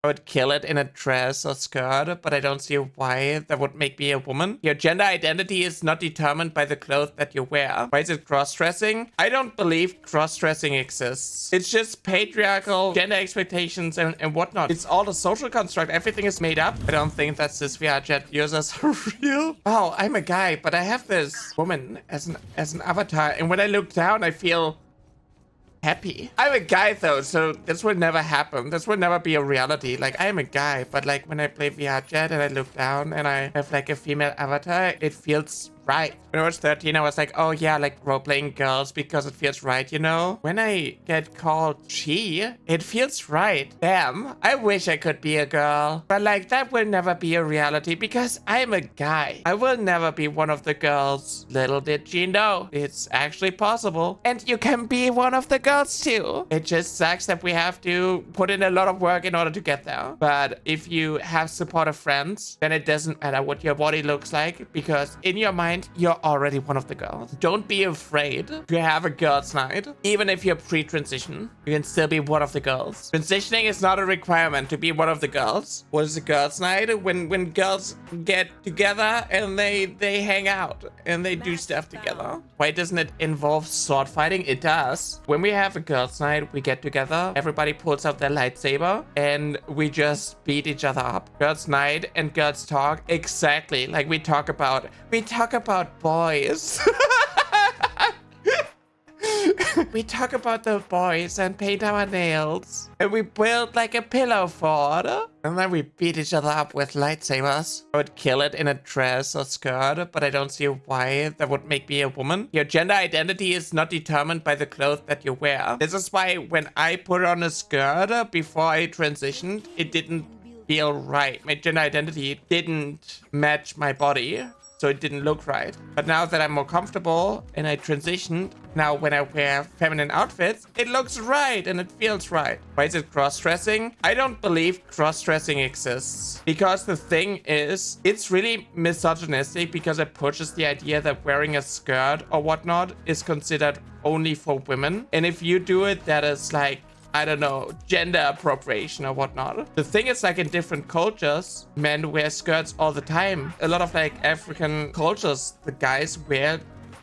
I would kill it in a dress or skirt, but I don't see why that would make me a woman. Your gender identity is not determined by the clothes that you wear. Why is it cross-dressing? I don't believe cross-dressing exists. It's just patriarchal gender expectations and whatnot. It's all a social construct. Everything is made up. I don't think that cis VRChat users are real. Oh, I'm a guy, but I have this woman as an avatar, and when I look down, I feel happy. I'm a guy though, so this will never happen. This will never be a reality. Like, I am a guy, but like when I play VRChat and I look down and I have like a female avatar, it feels right. When I was 13, I was like, oh yeah, like role-playing girls because it feels right, you know? When I get called she, it feels right. Damn, I wish I could be a girl. But like, that will never be a reality because I'm a guy. I will never be one of the girls. Little did she know, it's actually possible. And you can be one of the girls too. It just sucks that we have to put in a lot of work in order to get there. But if you have supportive friends, then it doesn't matter what your body looks like, because in your mind, you're already one of the girls. Don't be afraid to have a girls' night. Even if you're pre-transition, you can still be one of the girls. Transitioning is not a requirement to be one of the girls. What is a girls' night? When girls get together and they hang out and they do stuff together. Why doesn't it involve sword fighting? It does. When we have a girls' night, we get together, everybody pulls out their lightsaber, and we just beat each other up. Girls' night and girls' talk, exactly. Like we talk about boys. We talk about the boys and paint our nails. And we build like a pillow fort. And then we beat each other up with lightsabers. I would kill it in a dress or skirt, but I don't see why that would make me a woman. Your gender identity is not determined by the clothes that you wear. This is why when I put on a skirt before I transitioned, it didn't feel right. My gender identity didn't match my body, so it didn't look right. But now that I'm more comfortable and I transitioned, now when I wear feminine outfits, it looks right and it feels right. Why is it cross-dressing? I don't believe cross-dressing exists. Because the thing is, it's really misogynistic because it pushes the idea that wearing a skirt or whatnot is considered only for women. And if you do it, that is like, I don't know, gender appropriation or whatnot. The thing is, like in different cultures, men wear skirts all the time. A lot of like African cultures, the guys wear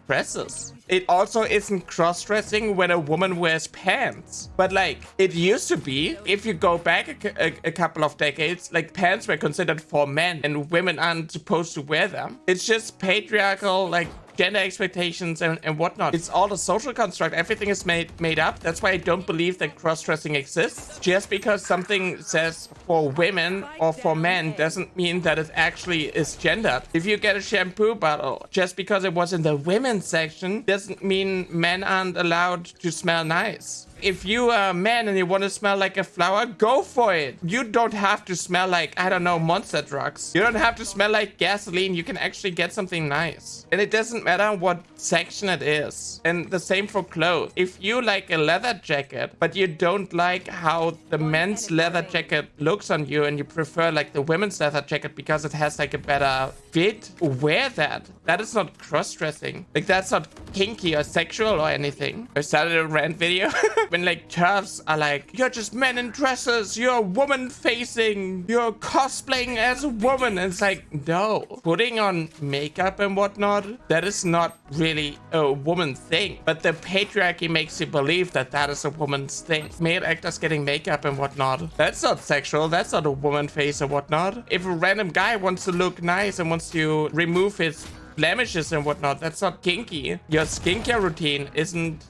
dresses. It also isn't cross-dressing when a woman wears pants. But like, it used to be, if you go back a couple of decades, like pants were considered for men and women aren't supposed to wear them. It's just patriarchal, like gender expectations and whatnot. It's all a social construct. Everything is made up. That's why I don't believe that cross-dressing exists. Just because something says for women or for men doesn't mean that it actually is gendered. If you get a shampoo bottle, just because it was in the women's section doesn't mean men aren't allowed to smell nice. If you are a man and you want to smell like a flower, go for it. You don't have to smell like, I don't know, monster drugs. You don't have to smell like gasoline. You can actually get something nice. And it doesn't matter what section it is. And the same for clothes. If you like a leather jacket, but you don't like how the men's leather jacket looks on you and you prefer like the women's leather jacket because it has like a better fit, wear that. That is not cross-dressing. Like, that's not kinky or sexual or anything. I started a rant video. When like TERFs are like, you're just men in dresses, you're woman facing, you're cosplaying as a woman. And it's like, no, putting on makeup and whatnot, that is not really a woman thing. But the patriarchy makes you believe that that is a woman's thing. Male actors getting makeup and whatnot, that's not sexual, that's not a woman face or whatnot. If a random guy wants to look nice and wants to remove his blemishes and whatnot, that's not kinky. Your skincare routine isn't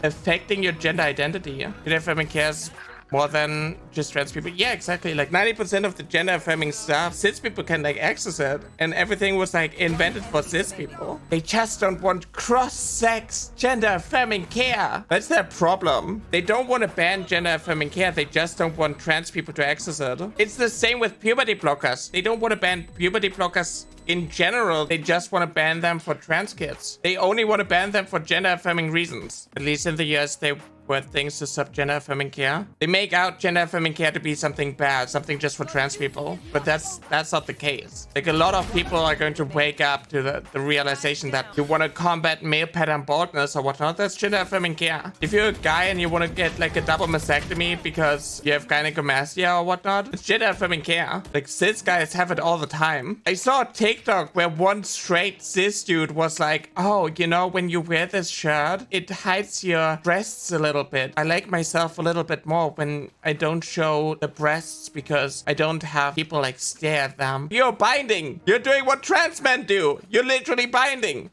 affecting your gender identity. Gender affirming cares more than just trans people. Yeah, exactly. Like 90% of the gender affirming stuff, cis people can like access it, and everything was like invented for cis people. They just don't want cross-sex gender affirming care. That's their problem. They don't want to ban gender affirming care. They just don't want trans people to access it. It's the same with puberty blockers. They don't want to ban puberty blockers in general. They just want to ban them for trans kids. They only want to ban them for gender affirming reasons. At least in the US, they were things to sub gender affirming care. They make out gender affirming affirming care to be something bad, something just for trans people. But that's not the case. Like, a lot of people are going to wake up to the realization that you want to combat male pattern baldness or whatnot. That's gender affirming care. If you're a guy and you want to get like a double mastectomy because you have gynecomastia or whatnot, it's gender affirming care. Like, cis guys have it all the time. I saw a TikTok where one straight cis dude was like, oh, you know, when you wear this shirt, it hides your breasts a little bit. I like myself a little bit more when I don't show the breasts because I don't have people like stare at them. You're binding. You're doing what trans men do. You're literally binding.